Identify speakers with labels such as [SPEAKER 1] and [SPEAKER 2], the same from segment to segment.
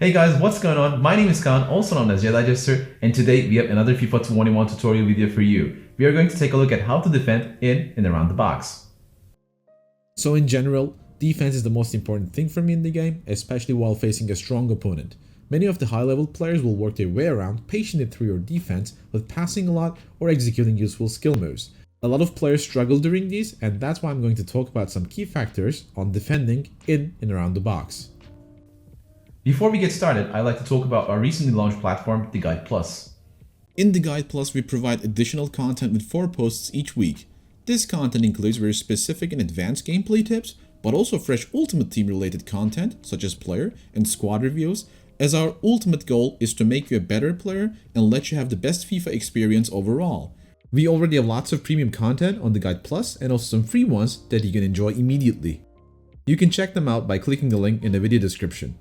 [SPEAKER 1] Hey guys, what's going on? My name is Kaan, also known as Jedi Jester, and today we have another FIFA 21 tutorial video for you. We are going to take a look at how to defend in and around the box.
[SPEAKER 2] So in general, defense is the most important thing for me in the game, especially while facing a strong opponent. Many of the high-level players will work their way around patiently through your defense with passing a lot or executing useful skill moves. A lot of players struggle during these, and that's why I'm going to talk about some key factors on defending in and around the box.
[SPEAKER 1] Before we get started, I'd like to talk about our recently launched platform, the Guide Plus.
[SPEAKER 2] In the Guide Plus, we provide additional content with 4 posts each week. This content includes very specific and advanced gameplay tips, but also fresh Ultimate Team related content such as player and squad reviews, as our ultimate goal is to make you a better player and let you have the best FIFA experience overall. We already have lots of premium content on the Guide Plus and also some free ones that you can enjoy immediately. You can check them out by clicking the link in the video description.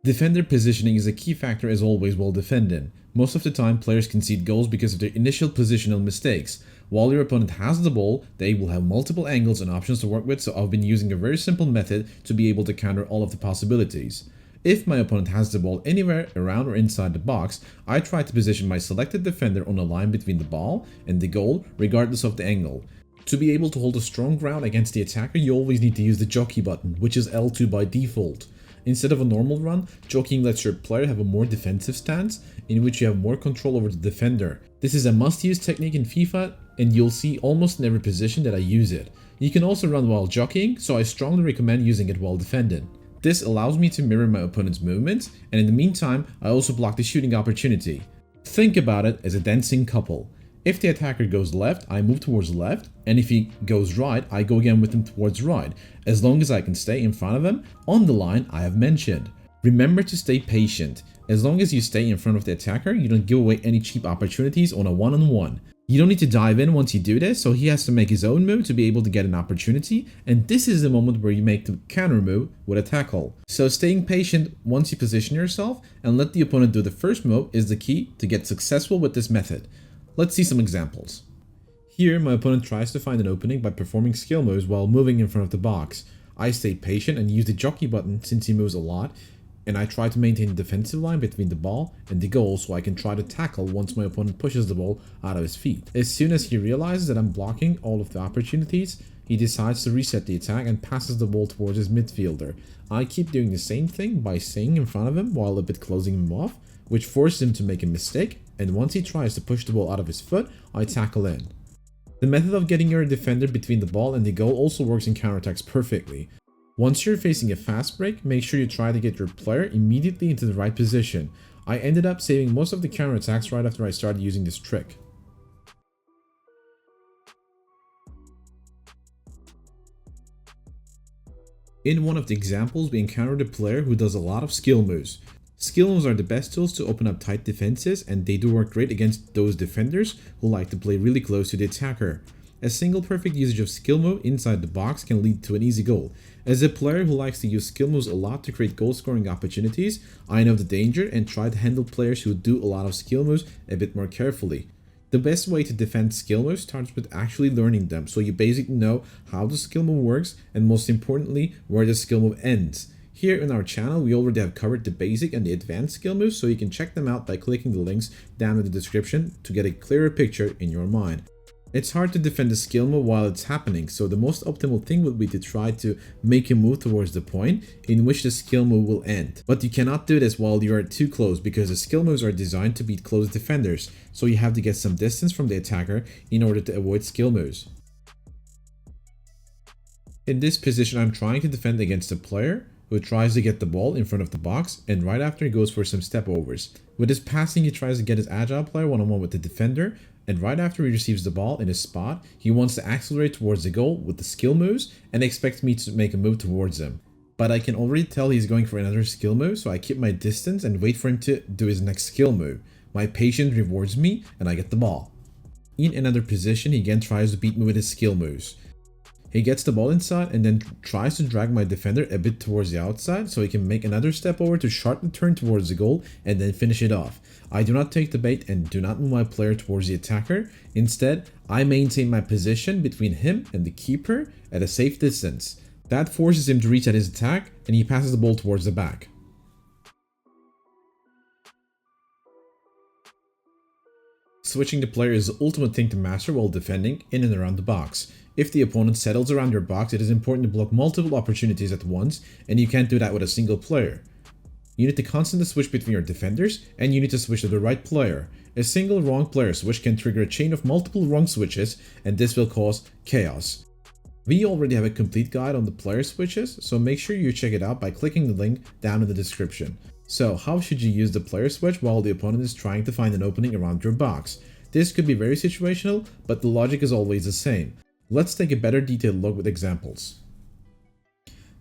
[SPEAKER 2] Defender positioning is a key factor as always while defending. Most of the time players concede goals because of their initial positional mistakes. While your opponent has the ball, they will have multiple angles and options to work with, so I've been using a very simple method to be able to counter all of the possibilities. If my opponent has the ball anywhere around or inside the box, I try to position my selected defender on a line between the ball and the goal regardless of the angle. To be able to hold a strong ground against the attacker, you always need to use the jockey button, which is L2 by default. Instead of a normal run, jockeying lets your player have a more defensive stance, in which you have more control over the defender. This is a must-use technique in FIFA, and you'll see almost in every position that I use it. You can also run while jockeying, so I strongly recommend using it while defending. This allows me to mirror my opponent's movements, and in the meantime, I also block the shooting opportunity. Think about it as a dancing couple. If the attacker goes left, I move towards left, and if he goes right, I go again with him towards right, as long as I can stay in front of him on the line I have mentioned. Remember to stay patient. As long as you stay in front of the attacker, you don't give away any cheap opportunities on a one-on-one. You don't need to dive in once you do this, so he has to make his own move to be able to get an opportunity, and this is the moment where you make the counter move with a tackle. So staying patient once you position yourself and let the opponent do the first move is the key to get successful with this method. Let's see some examples. Here, my opponent tries to find an opening by performing skill moves while moving in front of the box. I stay patient and use the jockey button since he moves a lot, and I try to maintain the defensive line between the ball and the goal so I can try to tackle once my opponent pushes the ball out of his feet. As soon as he realizes that I'm blocking all of the opportunities, he decides to reset the attack and passes the ball towards his midfielder. I keep doing the same thing by staying in front of him while a bit closing him off, which forces him to make a mistake, and once he tries to push the ball out of his foot, I tackle in. The method of getting your defender between the ball and the goal also works in counterattacks perfectly. Once you're facing a fast break, make sure you try to get your player immediately into the right position. I ended up saving most of the counterattacks right after I started using this trick. In one of the examples, we encountered a player who does a lot of skill moves. Skill moves are the best tools to open up tight defenses, and they do work great against those defenders who like to play really close to the attacker. A single perfect usage of skill move inside the box can lead to an easy goal. As a player who likes to use skill moves a lot to create goal scoring opportunities, I know the danger and try to handle players who do a lot of skill moves a bit more carefully. The best way to defend skill moves starts with actually learning them, so you basically know how the skill move works and most importantly where the skill move ends. Here in our channel, we already have covered the basic and the advanced skill moves, so you can check them out by clicking the links down in the description to get a clearer picture in your mind. It's hard to defend a skill move while it's happening, so the most optimal thing would be to try to make a move towards the point in which the skill move will end. But you cannot do this while you are too close because the skill moves are designed to beat close defenders, so you have to get some distance from the attacker in order to avoid skill moves. In this position, I'm trying to defend against a player who tries to get the ball in front of the box, and right after he goes for some step overs. With his passing, he tries to get his agile player one-on-one with the defender, and right after he receives the ball in his spot, he wants to accelerate towards the goal with the skill moves and expects me to make a move towards him. But I can already tell he's going for another skill move, so I keep my distance and wait for him to do his next skill move. My patience rewards me and I get the ball. In another position, he again tries to beat me with his skill moves. He gets the ball inside and then tries to drag my defender a bit towards the outside so he can make another step over to sharply turn towards the goal and then finish it off. I do not take the bait and do not move my player towards the attacker. Instead, I maintain my position between him and the keeper at a safe distance. That forces him to reach at his attack, and he passes the ball towards the back. Switching the player is the ultimate thing to master while defending in and around the box. If the opponent settles around your box, it is important to block multiple opportunities at once, and you can't do that with a single player. You need to constantly switch between your defenders, and you need to switch to the right player. A single wrong player switch can trigger a chain of multiple wrong switches, and this will cause chaos. We already have a complete guide on the player switches, so make sure you check it out by clicking the link down in the description. So how should you use the player switch while the opponent is trying to find an opening around your box? This could be very situational, but the logic is always the same. Let's take a better detailed look with examples.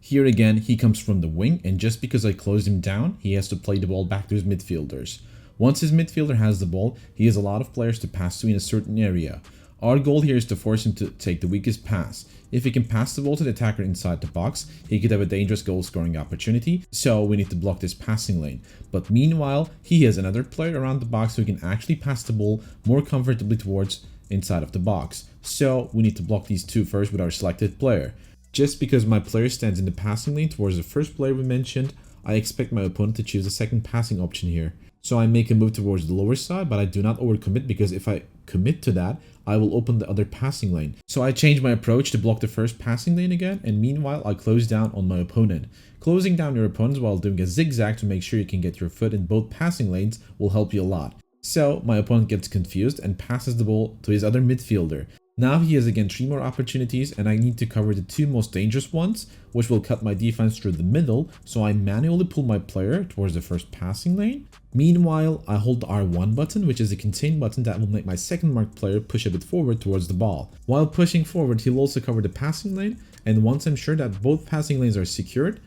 [SPEAKER 2] Here again, he comes from the wing, and just because I closed him down, he has to play the ball back to his midfielders. Once his midfielder has the ball, he has a lot of players to pass to in a certain area. Our goal here is to force him to take the weakest pass. If he can pass the ball to the attacker inside the box, he could have a dangerous goal scoring opportunity, so we need to block this passing lane. But meanwhile, he has another player around the box who can actually pass the ball more comfortably towards inside of the box. So we need to block these two first with our selected player. Just because my player stands in the passing lane towards the first player we mentioned, I expect my opponent to choose the second passing option here. So I make a move towards the lower side, but I do not overcommit, because if I commit to that, I will open the other passing lane. So I change my approach to block the first passing lane again, and meanwhile I close down on my opponent. Closing down your opponents while doing a zigzag to make sure you can get your foot in both passing lanes will help you a lot. So my opponent gets confused and passes the ball to his other midfielder. Now he has again 3 more opportunities, and I need to cover the 2 most dangerous ones, which will cut my defense through the middle, so I manually pull my player towards the first passing lane. Meanwhile, I hold the R1 button, which is a contain button that will make my second marked player push a bit forward towards the ball. While pushing forward, he'll also cover the passing lane, and once I'm sure that both passing lanes are secured,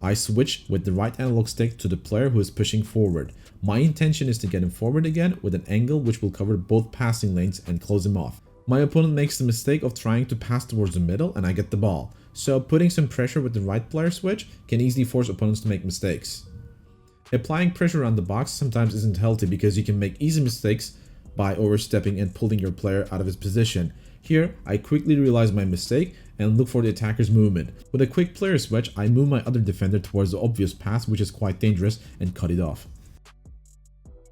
[SPEAKER 2] I switch with the right analog stick to the player who is pushing forward. My intention is to get him forward again with an angle which will cover both passing lanes and close him off. My opponent makes the mistake of trying to pass towards the middle, and I get the ball. So putting some pressure with the right player switch can easily force opponents to make mistakes. Applying pressure around the box sometimes isn't healthy, because you can make easy mistakes by overstepping and pulling your player out of his position. Here, I quickly realize my mistake and look for the attacker's movement. With a quick player switch, I move my other defender towards the obvious pass, which is quite dangerous, and cut it off.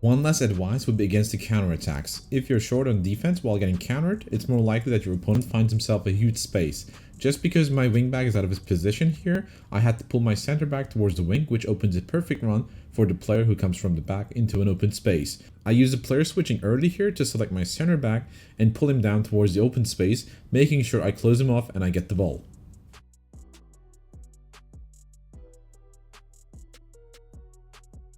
[SPEAKER 2] One last advice would be against the counterattacks. If you're short on defense while getting countered, it's more likely that your opponent finds himself a huge space. Just because my wingback is out of his position here, I had to pull my center back towards the wing, which opens a perfect run for the player who comes from the back into an open space. I use the player switching early here to select my center back and pull him down towards the open space, making sure I close him off and I get the ball.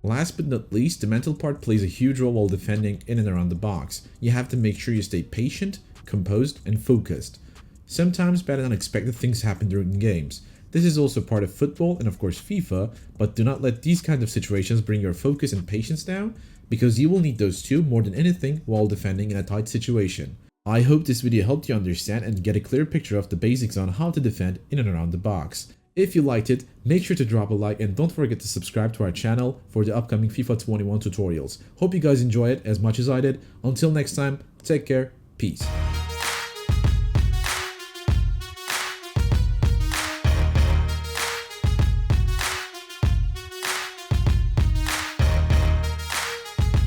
[SPEAKER 2] Last but not least, the mental part plays a huge role while defending in and around the box. You have to make sure you stay patient, composed, and focused. Sometimes bad and unexpected things happen during games. This is also part of football and of course FIFA, but do not let these kinds of situations bring your focus and patience down, because you will need those two more than anything while defending in a tight situation. I hope this video helped you understand and get a clear picture of the basics on how to defend in and around the box. If you liked it, make sure to drop a like and don't forget to subscribe to our channel for the upcoming FIFA 21 tutorials. Hope you guys enjoy it as much as I did. Until next time, take care, peace.